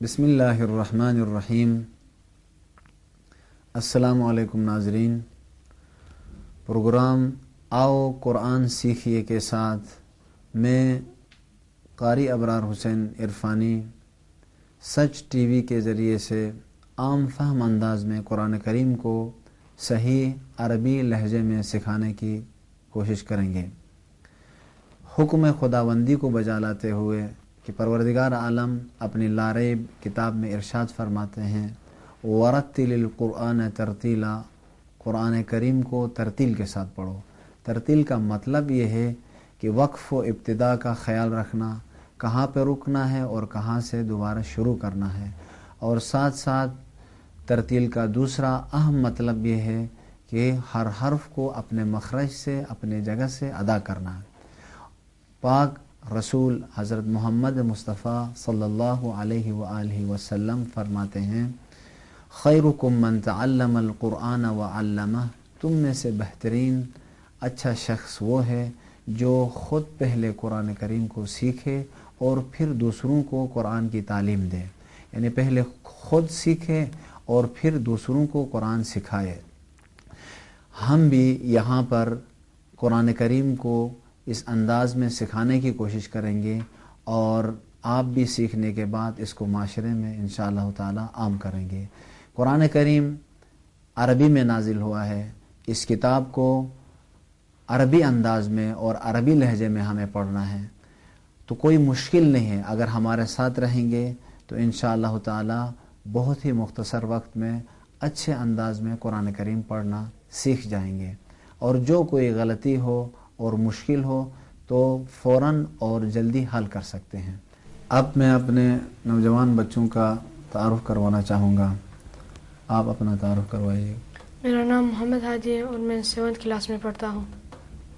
بسم اللہ الرحمن الرحیم۔ السلام علیکم ناظرین، پروگرام آؤ قرآن سیکھیے کے ساتھ میں قاری ابرار حسین عرفانی سچ ٹی وی کے ذریعے سے عام فہم انداز میں قرآن کریم کو صحیح عربی لہجے میں سکھانے کی کوشش کریں گے، حکم خداوندی کو بجا لاتے ہوئے کہ پروردگار عالم اپنی لاریب کتاب میں ارشاد فرماتے ہیں وَرَتِّلِ الْقُرْآنَ تَرْتِيلًا، قرآن کریم کو ترتیل کے ساتھ پڑھو۔ ترتیل کا مطلب یہ ہے کہ وقف و ابتدا کا خیال رکھنا، کہاں پہ رکنا ہے اور کہاں سے دوبارہ شروع کرنا ہے، اور ساتھ ساتھ ترتیل کا دوسرا اہم مطلب یہ ہے کہ ہر حرف کو اپنے مخرج سے، اپنے جگہ سے ادا کرنا ہے۔ پاک رسول حضرت محمد مصطفیٰ صلی اللہ علیہ وآلہ وسلم فرماتے ہیں خیرکم من تعلم القرآن وعلمہ، تم میں سے بہترین اچھا شخص وہ ہے جو خود پہلے قرآن کریم کو سیکھے اور پھر دوسروں کو قرآن کی تعلیم دے، یعنی پہلے خود سیکھے اور پھر دوسروں کو قرآن سکھائے۔ ہم بھی یہاں پر قرآن کریم کو اس انداز میں سکھانے کی کوشش کریں گے اور آپ بھی سیکھنے کے بعد اس کو معاشرے میں انشاءاللہ تعالی عام کریں گے۔ قرآن کریم عربی میں نازل ہوا ہے، اس کتاب کو عربی انداز میں اور عربی لہجے میں ہمیں پڑھنا ہے، تو کوئی مشکل نہیں ہے۔ اگر ہمارے ساتھ رہیں گے تو انشاءاللہ تعالی بہت ہی مختصر وقت میں اچھے انداز میں قرآن کریم پڑھنا سیکھ جائیں گے، اور جو کوئی غلطی ہو اور مشکل ہو تو فوراً اور جلدی حل کر سکتے ہیں۔ اب میں اپنے نوجوان بچوں کا تعارف کروانا چاہوں گا، آپ اپنا تعارف کروائیے۔ میرا نام محمد ہادی ہے اور میں 7th کلاس میں پڑھتا ہوں۔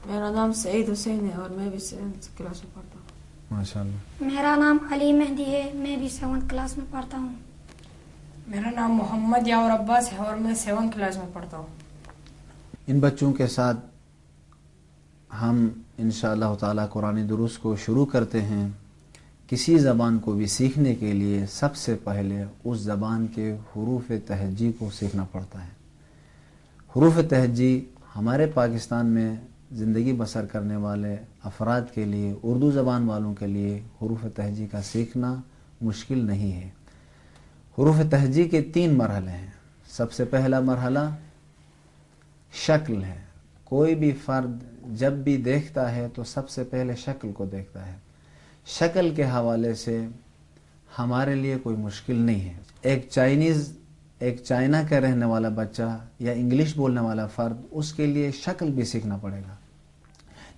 میرا نام سعید حسین ہے اور میں بھی 7th کلاس میں پڑھتا ہوں۔ ماشاءاللہ۔ میرا نام علی مہدی ہے، میں بھی 7th کلاس میں پڑھتا ہوں۔ میرا نام محمد یاور عباس ہے اور میں 7th کلاس میں پڑھتا ہوں۔ ان بچوں کے ساتھ ہم انشاءاللہ تعالی قرآن دروس کو شروع کرتے ہیں۔ کسی زبان کو بھی سیکھنے کے لیے سب سے پہلے اس زبان کے حروف تہجی کو سیکھنا پڑتا ہے۔ حروف تہجی ہمارے پاکستان میں زندگی بسر کرنے والے افراد کے لیے، اردو زبان والوں کے لیے حروف تہجی کا سیکھنا مشکل نہیں ہے۔ حروف تہجی کے 3 مرحلے ہیں۔ سب سے پہلا مرحلہ شکل ہے۔ کوئی بھی فرد جب بھی دیکھتا ہے تو سب سے پہلے شکل کو دیکھتا ہے۔ شکل کے حوالے سے ہمارے لیے کوئی مشکل نہیں ہے۔ ایک چائنا کا رہنے والا بچہ یا انگلش بولنے والا فرد، اس کے لیے شکل بھی سیکھنا پڑے گا،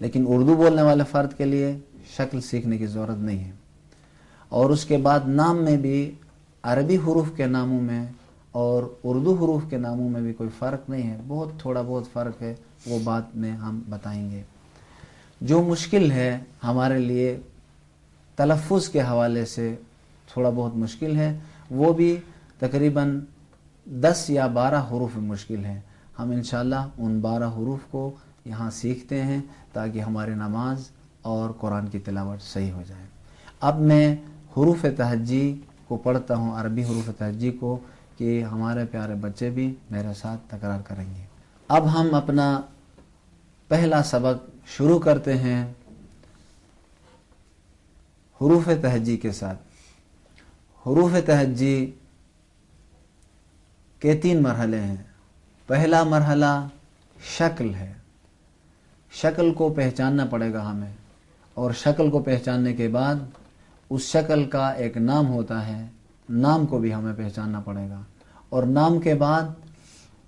لیکن اردو بولنے والے فرد کے لیے شکل سیکھنے کی ضرورت نہیں ہے۔ اور اس کے بعد نام میں بھی عربی حروف کے ناموں میں اور اردو حروف کے ناموں میں بھی کوئی فرق نہیں ہے، بہت تھوڑا بہت فرق ہے، وہ بات میں ہم بتائیں گے۔ جو مشکل ہے ہمارے لیے تلفظ کے حوالے سے تھوڑا بہت مشکل ہے، وہ بھی تقریباً 10 یا 12 حروف مشکل ہے۔ ہم انشاءاللہ ان 12 حروف کو یہاں سیکھتے ہیں تاکہ ہماری نماز اور قرآن کی تلاوت صحیح ہو جائے۔ اب میں حروف تہجی کو پڑھتا ہوں، عربی حروف تہجی کو، کہ ہمارے پیارے بچے بھی میرے ساتھ تکرار کریں گے۔ اب ہم اپنا پہلا سبق شروع کرتے ہیں حروف تہجی کے ساتھ۔ حروف تہجی کے 3 مرحلے ہیں۔ پہلا مرحلہ شکل ہے۔ شکل کو پہچاننا پڑے گا ہمیں، اور شکل کو پہچاننے کے بعد اس شکل کا ایک نام ہوتا ہے، نام کو بھی ہمیں پہچاننا پڑے گا، اور نام کے بعد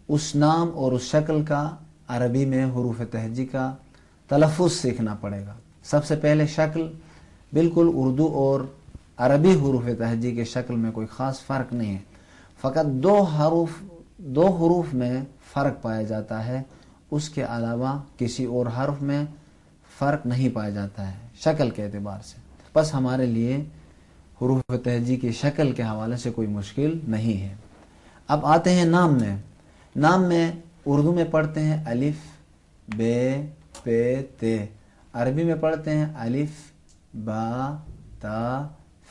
اس نام اور اس شکل کا عربی میں حروف تہجی کا تلفظ سیکھنا پڑے گا۔ سب سے پہلے شکل، بالکل اردو اور عربی حروف تہجی کے شکل میں کوئی خاص فرق نہیں ہے، فقط دو حروف میں فرق پایا جاتا ہے، اس کے علاوہ کسی اور حرف میں فرق نہیں پایا جاتا ہے شکل کے اعتبار سے۔ بس ہمارے لیے حروف تہجی کی شکل کے حوالے سے کوئی مشکل نہیں ہے۔ اب آتے ہیں نام میں۔ نام میں اردو میں پڑھتے ہیں الف بے پے تے، عربی میں پڑھتے ہیں الف با تا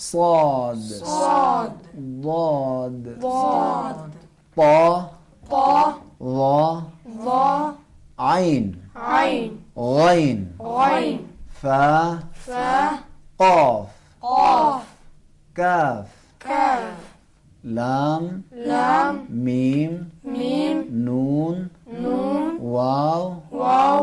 صاد صاد ضاد ضاد طا طا ظا ظا عين عين غين غين فا فا قاف قاف كاف كاف لام لام ميم ميم نون نون واو واو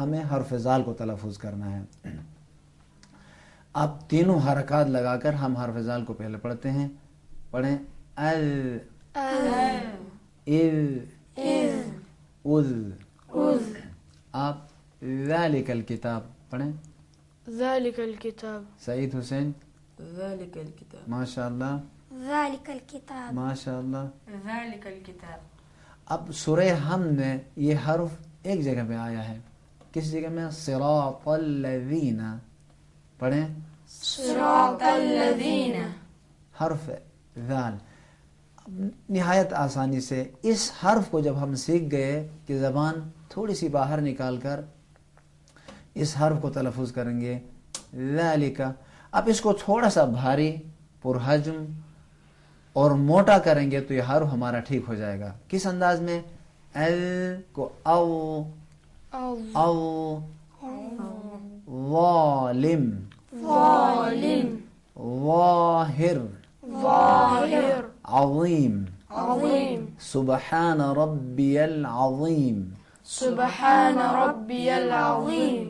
ہمیں حرف ذال کو تلفظ کرنا ہے. اب تینوں حرکات لگا کر ہم حرف ذال کو پہلے پڑھتے ہیں. پڑھیں ال اذ آپ ذالک الکتاب پڑھیں. ذلك الكتاب. سعید حسین ذلك الكتاب. ماشاء اللہ ذلك الكتاب. ماشاء اللہ. ذلك الكتاب. اب سورہ حمد میں یہ حرف ایک جگہ پہ آیا ہے. کس جگہ میں؟ صراط الذین. پڑھیں صراط الذین. حرف ذال. نہایت آسانی سے اس حرف کو جب ہم سیکھ گئے کہ زبان تھوڑی سی باہر نکال کر اس حرف کو تلفظ کریں گے ذالک. اب اس کو تھوڑا سا بھاری پرحجم اور موٹا کریں گے تو یہ حرف ہمارا ٹھیک ہو جائے گا. کس انداز میں؟ ال کو او او ظالم ظالم. ظاہر ظاہر. عظیم عظیم. سبحان ربی العظیم. سبحان ربی العظیم.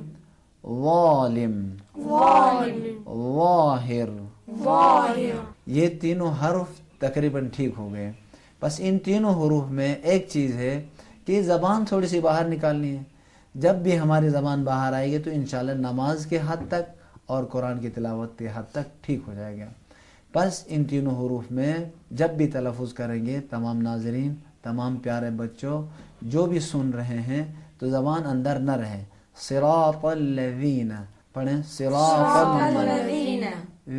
ظالم ظالم. ظاہر. ظاہر. یہ تینوں حرف تقریباً ٹھیک ہو گئے. بس ان تینوں حروف میں ایک چیز ہے کہ زبان تھوڑی سی باہر نکالنی ہے. جب بھی ہماری زبان باہر آئے گی تو انشاءاللہ نماز کے حد تک اور قرآن کی تلاوت کے حد تک ٹھیک ہو جائے گا. بس ان تینوں حروف میں جب بھی تلفظ کریں گے تمام ناظرین، تمام پیارے بچوں جو بھی سن رہے ہیں تو زبان اندر نہ رہے. صراط الذین. پڑھیں صراط الذین.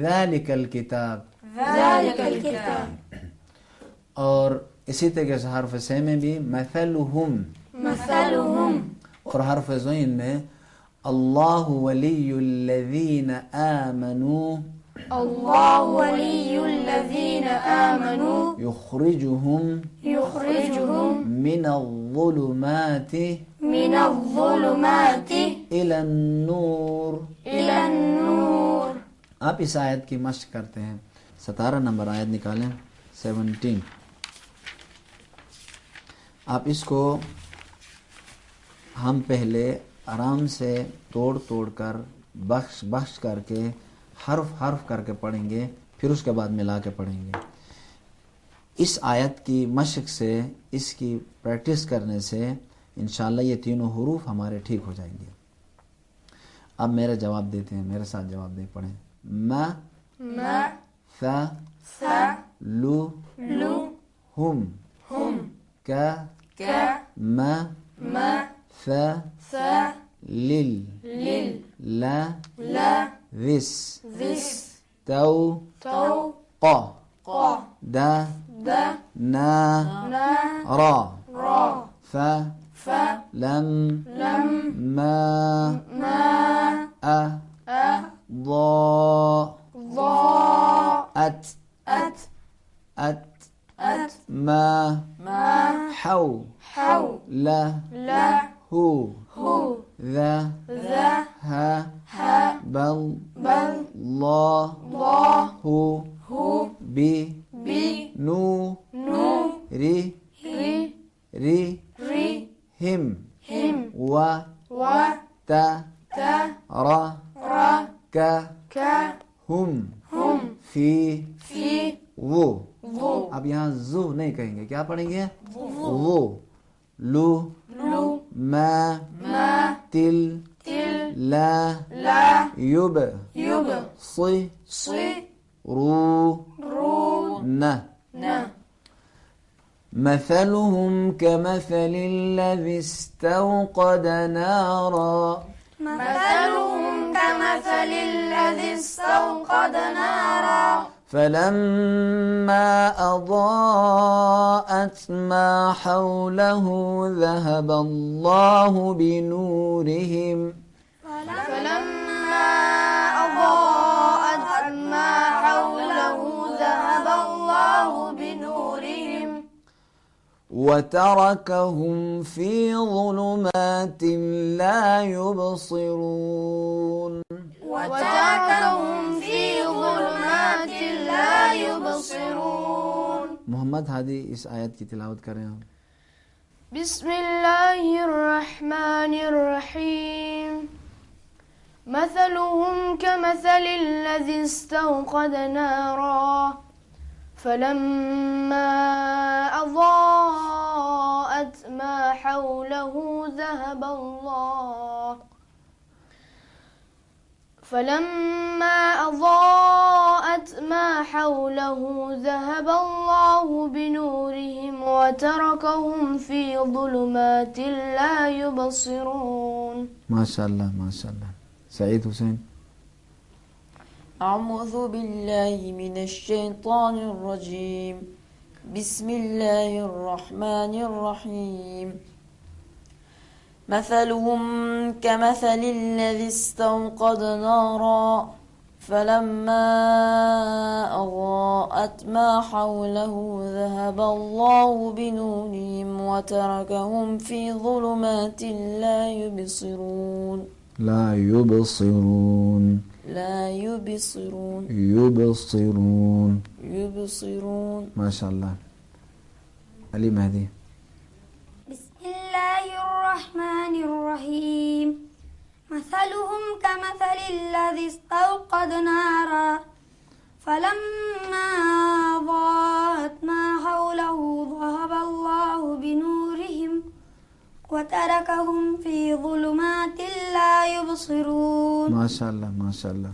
ذالک الکتاب. ذلك الكتاب. اور اسی طریقے سے حرف سے میں بھی مثلہم. مثلهم. اور حرف زین میں اللہ ولی الذین آمنوا اللہ ولی الذین آمنوا یخرجہم یخرجہم من الظلمات من الظلمات الی النور. الی النور. آپ اس آیت کی مشق کرتے ہیں. 17 نمبر آیت نکالیں. 17. آپ اس کو ہم پہلے آرام سے توڑ توڑ کر بخش بخش کر کے حرف حرف کر کے پڑھیں گے، پھر اس کے بعد ملا کے پڑھیں گے. اس آیت کی مشق سے، اس کی پریکٹس کرنے سے انشاءاللہ یہ تینوں حروف ہمارے ٹھیک ہو جائیں گے. اب میرے جواب دیتے ہیں، میرے ساتھ جواب دے پڑھیں. ما ما ثا ثا لو لو ہم ہم کا کا ما ما ثا ثا لل لل لا لا ذس ذس تو تو قا قا دا دا نا نا را را فا فا لم لم ما ما أ ضاء ضاء أت أت أت أت ما ما حو حو لا لا هو هو ذا ذا ها ها بل بل الله الله هو هو بي بي نو نو ري ري ري ري هم هم و و تا تا را را کا كا هم هم في في وہ. ضو اب یہاں زو نہیں کہیں گے، کیا پڑھیں گے؟ وہ. لو لو ما ما تل تل لا لا يب يب صي صي رو رو نا. نا. مثلهم كمثل الذي استوقد نارا مثلهم كمثل الذي استوقد نارا فلما أضاءت ما حوله ذهب الله بنورهم فلما أضاءت ما حوله ذهب الله بنورهم وتركهم في ظلمات لا يبصرون. وتركهم في ظلمات لا يبصرون. محمد ہادی اس آیت کی تلاوت کریں آپ. بسم الله الرحمن الرحيم مثلهم كمثل الذي استوقد نارا فلما أضاءت ما حوله ذهب الله بنورهم وتركهم في ظلمات لا يبصرون. ماشاء اللہ ماشاء اللہ. سعید حسین. أعوذ بالله من الشيطان الرجيم. بسم الله الرحمن الرحيم. مثلهم كمثل الذي استوقد نارا فلما أضاءت ما حوله ذهب الله بنورهم وتركهم في ظلمات لا يبصرون. لا يبصرون. ماشاء اللہ. علی مہدی. بسم الله الرحمن الرحيم مثلهم كمثل الذي استوقد نارا فلما أضاءت ما حوله ذهب الله بنورهم وتركهم في ظلمات لا يبصرون. ماشاء اللہ ماشاء اللہ.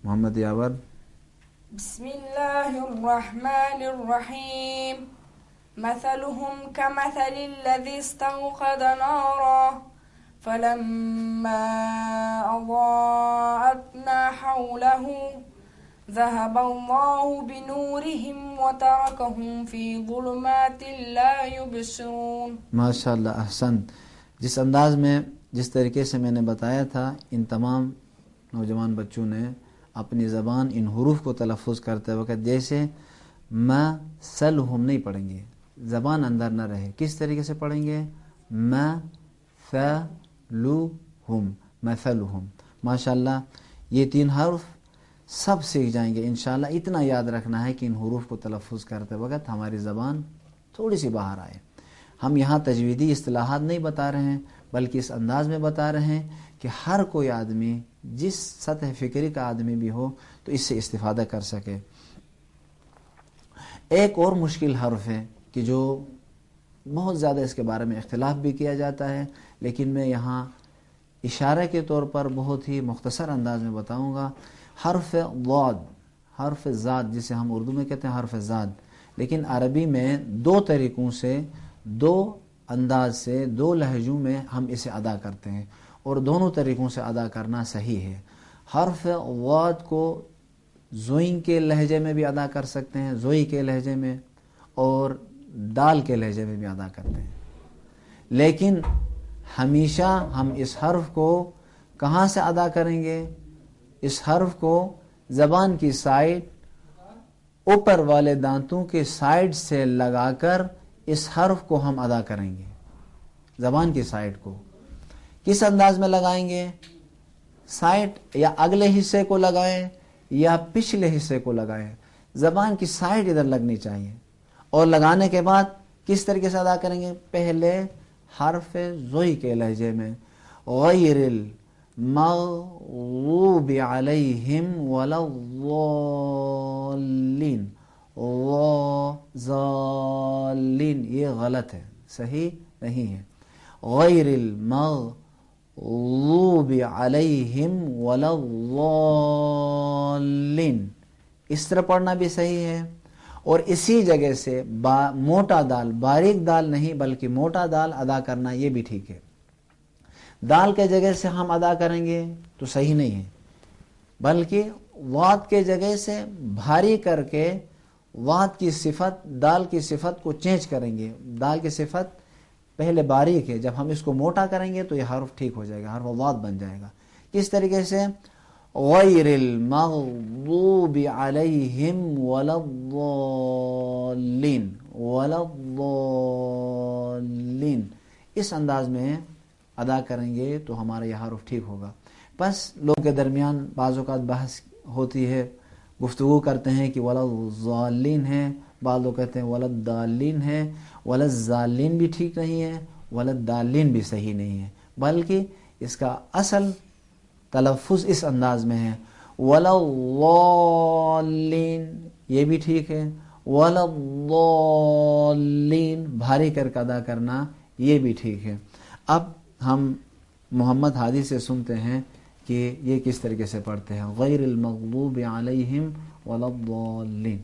محمد یاور. بسم الله الرحمن الرحيم مثلهم كمثل الذي استوقد نارا فلما أضاءت ما حوله ذهب الله بنورهم وتركهم في ظلمات لا يبصرون. ماشاء اللہ احسن. جس انداز میں جس طریقے سے میں نے بتایا تھا ان تمام نوجوان بچوں نے اپنی زبان ان حروف کو تلفظ کرتے وقت جیسے مثلہم نہیں پڑھیں گے، زبان اندر نہ رہے. کس طریقے سے پڑھیں گے؟ مثلہم مثلہم. ماشاءاللہ یہ 3 حرف سب سیکھ جائیں گے انشاءاللہ. اتنا یاد رکھنا ہے کہ ان حروف کو تلفظ کرتے وقت ہماری زبان تھوڑی سی باہر آئے. ہم یہاں تجویدی اصطلاحات نہیں بتا رہے ہیں بلکہ اس انداز میں بتا رہے ہیں کہ ہر کوئی آدمی جس سطح فکری کا آدمی بھی ہو تو اس سے استفادہ کر سکے. ایک اور مشکل حرف ہے کہ جو بہت زیادہ اس کے بارے میں اختلاف بھی کیا جاتا ہے لیکن میں یہاں اشارے کے طور پر بہت ہی مختصر انداز میں بتاؤں گا. حرف ضاد، حرف زاد جسے ہم اردو میں کہتے ہیں حرف زاد، لیکن عربی میں 2 طریقوں سے 2 انداز سے 2 لہجوں میں ہم اسے ادا کرتے ہیں اور دونوں طریقوں سے ادا کرنا صحیح ہے. حرف ضاد کو زوئیں کے لہجے میں بھی ادا کر سکتے ہیں، زوئی کے لہجے میں، اور دال کے لہجے میں بھی ادا کرتے ہیں. لیکن ہمیشہ ہم اس حرف کو کہاں سے ادا کریں گے؟ اس حرف کو زبان کی سائڈ اوپر والے دانتوں کے سائڈ سے لگا کر اس حرف کو ہم ادا کریں گے. زبان کی سائڈ کو کس انداز میں لگائیں گے؟ سائڈ یا اگلے حصے کو لگائیں یا پچھلے حصے کو لگائیں. زبان کی سائڈ ادھر لگنی چاہیے اور لگانے کے بعد کس طریقے سے ادا کریں گے؟ پہلے حرف زوئی کے لہجے میں غیر المغضوب علیہم ولا الضالین. ضالین یہ غلط ہے، صحیح نہیں ہے. غیر المغضوب علیہم ولا الضالین اس طرح پڑھنا بھی صحیح ہے. اور اسی جگہ سے موٹا دال، باریک دال نہیں بلکہ موٹا دال ادا کرنا یہ بھی ٹھیک ہے. دال کے جگہ سے ہم ادا کریں گے تو صحیح نہیں ہے بلکہ واد کے جگہ سے بھاری کر کے واد کی صفت دال کی صفت کو چینج کریں گے. دال کی صفت پہلے باریک ہے، جب ہم اس کو موٹا کریں گے تو یہ حرف ٹھیک ہو جائے گا، حرف واد بن جائے گا. کس طریقے سے؟ غیر المغضوب علیہم ولا الضالین ولا الضالین اس انداز میں ادا کریں گے تو ہمارا یہ حرف ٹھیک ہوگا. بس لوگوں کے درمیان بعض اوقات بحث ہوتی ہے، گفتگو کرتے ہیں کہ ولا الضالین ہے بعض لوگ کہتے ہیں ولدالین ہے، ولدالین بھی ٹھیک نہیں ہے، ولدالین بھی صحیح نہیں ہے، بلکہ اس کا اصل تلفظ اس انداز میں ہے ولضالین، یہ بھی ٹھیک ہے، ولضالین بھاری کر کے ادا کرنا یہ بھی ٹھیک ہے۔ اب ہم محمد ہادی سے سنتے ہیں کہ یہ کس طریقے سے پڑھتے ہیں، غیر المغضوب علیہم ولضالین۔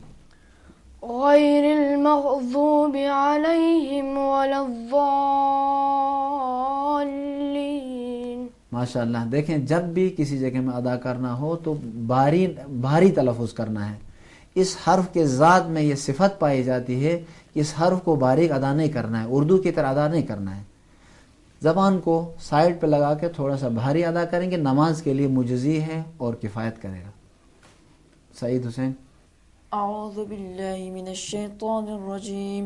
غير المغضوب عليهم ولا الضالين۔ ماشاء اللہ، دیکھیں جب بھی کسی جگہ میں ادا کرنا ہو تو بھاری تلفظ کرنا ہے۔ اس حرف کے ذات میں یہ صفت پائی جاتی ہے کہ اس حرف کو باریک ادا نہیں کرنا ہے، اردو کی طرح ادا نہیں کرنا ہے، زبان کو سائڈ پہ لگا کے تھوڑا سا بھاری ادا کریں گے، نماز کے لیے مجزی ہے اور کفایت کرے گا۔ سعید حسین۔ اعوذ باللہ من الشیطان الرجیم،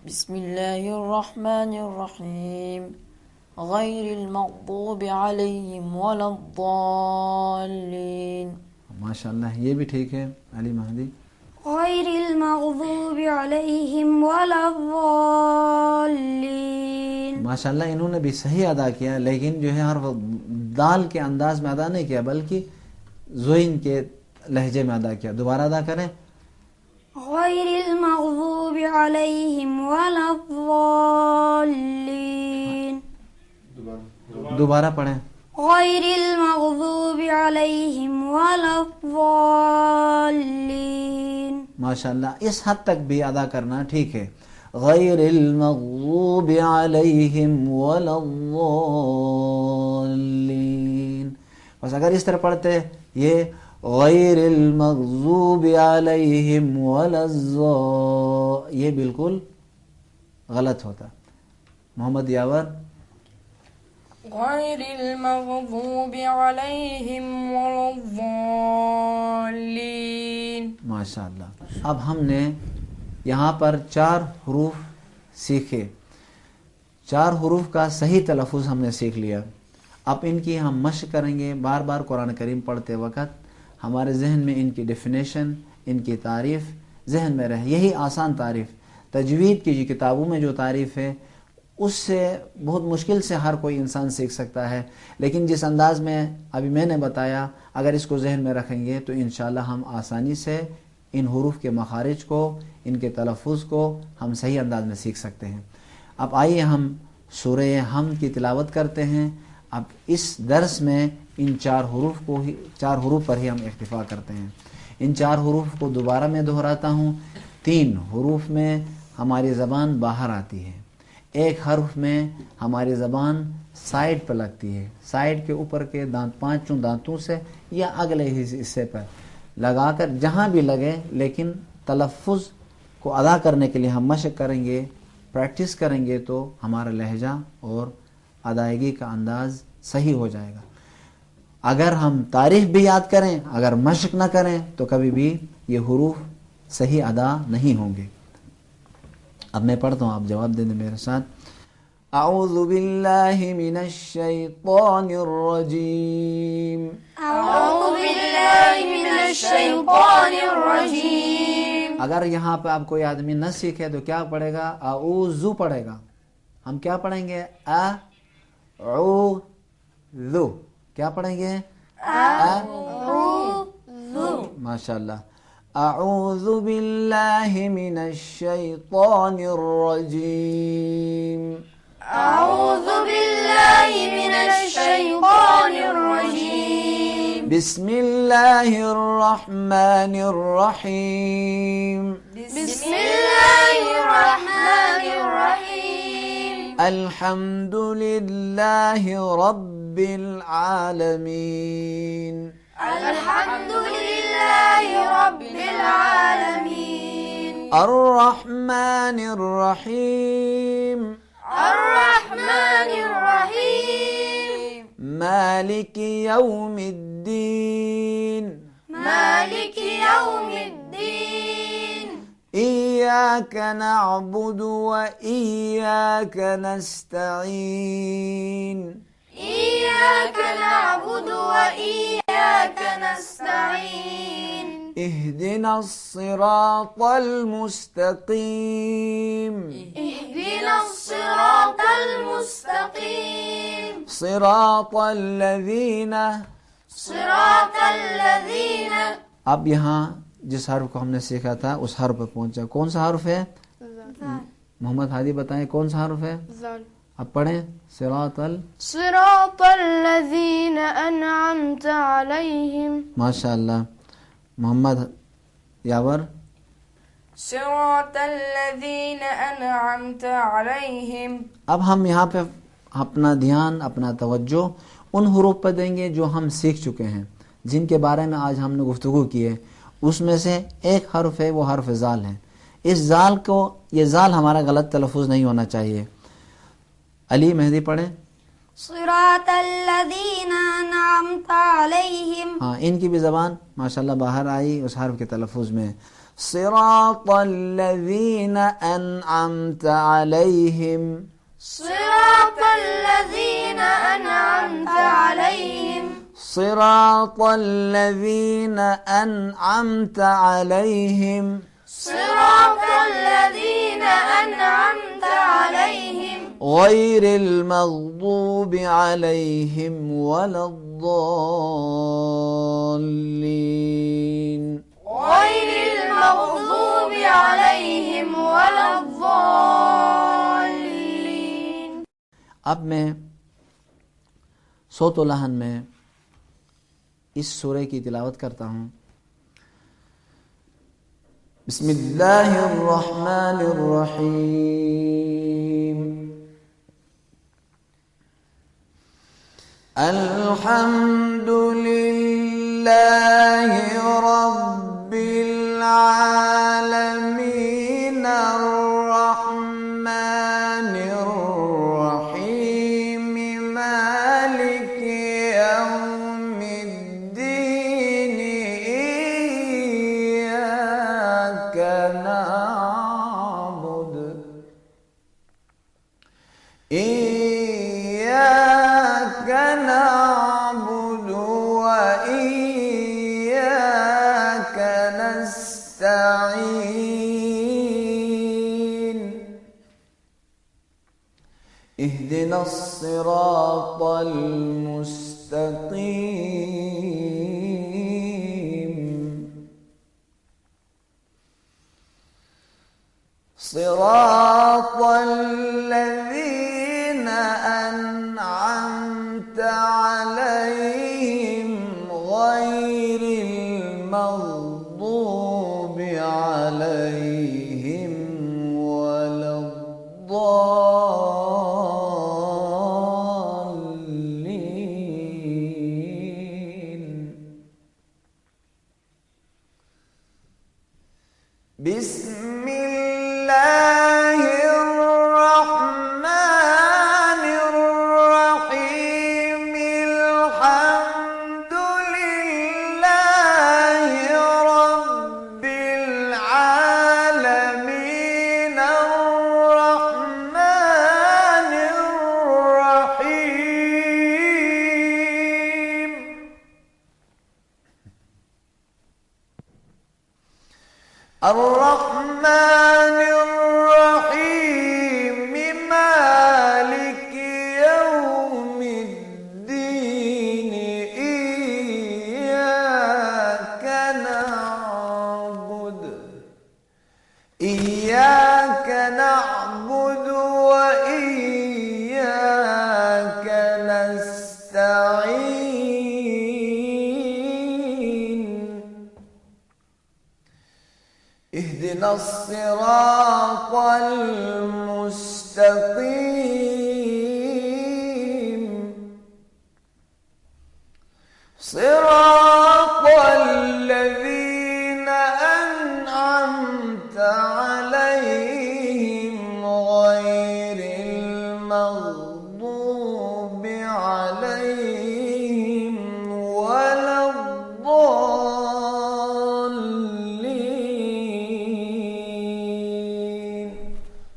بسم اللہ الرحمن الرحیم، غیر المغضوب علیہم ولا الضالین۔ ماشاءاللہ، یہ بھی ٹھیک ہے۔ علی مہدی۔ غير المغضوب عليهم ولا الضالين۔ ماشاءاللہ، انہوں نے بھی صحیح ادا کیا، لیکن جو ہے حرف دال کے انداز میں ادا نہیں کیا بلکہ زوین کے لہجے میں ادا کیا۔ دوبارہ ادا کریں۔ غير المغضوب عليهم ولا الضالين۔ دوبارہ پڑھیں۔ غير المغضوب عليهم ولا الضالين۔ ماشاءاللہ، اس حد تک بھی ادا کرنا ٹھیک ہے، غیر المغضوب علیہم ولا الضالین۔ بس اگر اس طرح پڑھتے یہ غیر المغضوب علیہم ولا یہ بالکل غلط ہوتا۔ محمد یاور۔ غير المغضوب عليهم ولا الضالين۔ ماشاءاللہ، اب ہم نے یہاں پر 4 حروف سیکھے، 4 حروف کا صحیح تلفظ ہم نے سیکھ لیا۔ اب ان کی ہم مشق کریں گے، بار بار قرآن کریم پڑھتے وقت ہمارے ذہن میں ان کی ڈیفینیشن، ان کی تعریف ذہن میں رہے۔ یہی آسان تعریف، تجوید کی جو کتابوں میں جو تعریف ہے اس سے بہت مشکل سے ہر کوئی انسان سیکھ سکتا ہے، لیکن جس انداز میں ابھی میں نے بتایا اگر اس کو ذہن میں رکھیں گے تو انشاءاللہ ہم آسانی سے ان حروف کے مخارج کو، ان کے تلفظ کو ہم صحیح انداز میں سیکھ سکتے ہیں۔ اب آئیے ہم سورہ حمد کی تلاوت کرتے ہیں۔ اب اس درس میں ان 4 حروف پر ہی ہم اکتفا کرتے ہیں۔ ان 4 حروف کو دوبارہ میں دہراتا ہوں۔ 3 حروف میں ہماری زبان باہر آتی ہے، 1 حرف میں ہماری زبان سائیڈ پر لگتی ہے، سائیڈ کے اوپر کے دانت 5 دانتوں سے یا اگلے حصے پر لگا کر جہاں بھی لگے، لیکن تلفظ کو ادا کرنے کے لیے ہم مشق کریں گے، پریکٹس کریں گے تو ہمارا لہجہ اور ادائیگی کا انداز صحیح ہو جائے گا۔ اگر ہم تعریف بھی یاد کریں، اگر مشق نہ کریں تو کبھی بھی یہ حروف صحیح ادا نہیں ہوں گے۔ اب میں پڑھتا ہوں، آپ جواب دیں میرے ساتھ۔ اعوذ باللہ من الشیطان الرجیم۔ اعوذ باللہ من الشیطان الرجیم۔ اگر یہاں پہ آپ کوئی آدمی نہ سیکھے تو کیا پڑھے گا؟ اعوذ پڑھے گا۔ ہم کیا پڑھیں گے؟ اعوذ۔ کیا پڑھیں گے؟ اعوذ۔ ماشاءاللہ۔ اعوذ باللہ من الشیطان الرجیم۔ اعوذ باللہ من الشیطان الرجیم۔ بسم اللہ الرحمن الرحیم۔ بسم اللہ الرحمن الرحیم۔ الحمد للہ رب العالمین۔ الحمد للہ رب العالمین۔ الرحمن الرحیم۔ الرحمن الرحیم۔ مالک یوم الدین۔ مالک یوم الدین۔ ایاک نعبد و ایاک نستعین۔ إياك نعبد وإياك نستعين اهدنا الصراط المستقيم اهدنا الصراط المستقيم صراط الذین. صراط الذین. اب یہاں جس حرف کو ہم نے سیکھا تھا اس حرف پہ پہنچا. کون سا حرف ہے؟ محمد ہادی بتائیں کون سا حرف ہے؟ زال. اب پڑھیں. صراط صراط الذین انعمت علیہم. ماشاء اللہ. محمد یاور. صراط الذین انعمت علیہم. اب ہم یہاں پہ اپنا دھیان اپنا توجہ ان حروف پہ دیں گے جو ہم سیکھ چکے ہیں، جن کے بارے میں آج ہم نے گفتگو کی ہے. اس میں سے ایک حرف ہے وہ حرف زال ہے. اس زال کو، یہ زال ہمارا غلط تلفظ نہیں ہونا چاہیے. علی مہدی پڑھیں. صراط الذین انعمت علیہم. ہاں ان کی بھی زبان ماشاءاللہ باہر آئی اس حرف کے تلفظ میں. صراط الذین انعمت علیہم. صراط الذین انعمت علیہم. صراط الذین انعمت علیہم. صراط الذین انعمت علیہم. غیر المغضوب علیہم ولا الضالین. غیر المغضوب علیہم ولا الضالین. اب میں صوت و لحن میں اس سورہ کی تلاوت کرتا ہوں. بسم اللہ الرحمن الرحیم. الحمد للہ رب العالمین الرحمن الرحیم مالک یوم الدین ایاک نعبد وإياك نستعين. اهدنا الصراط المستقيم صراط الذين أنعمت عليهم غير المغضوب عليهم ولا الضالين. بسم الله الرحمن الرحيم. الحمد لله رب العالمين الرحمن الرحيم الرحمن الرحيم مالك يوم الدين إياك نعبد وإياك نستعين. اهدنا الصراط المستقيم صراط الذين أنعمت عليهم غير المغضوب عليهم ولا الضالين.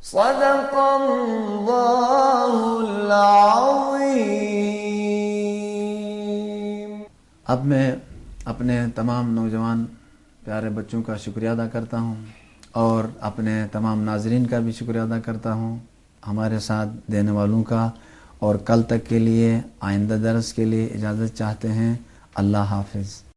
صدق اللہ العظیم. اب میں اپنے تمام نوجوان پیارے بچوں کا شکریہ ادا کرتا ہوں اور اپنے تمام ناظرین کا بھی شکریہ ادا کرتا ہوں، ہمارے ساتھ دینے والوں کا، اور کل تک کے لیے آئندہ درس کے لیے اجازت چاہتے ہیں۔ اللہ حافظ۔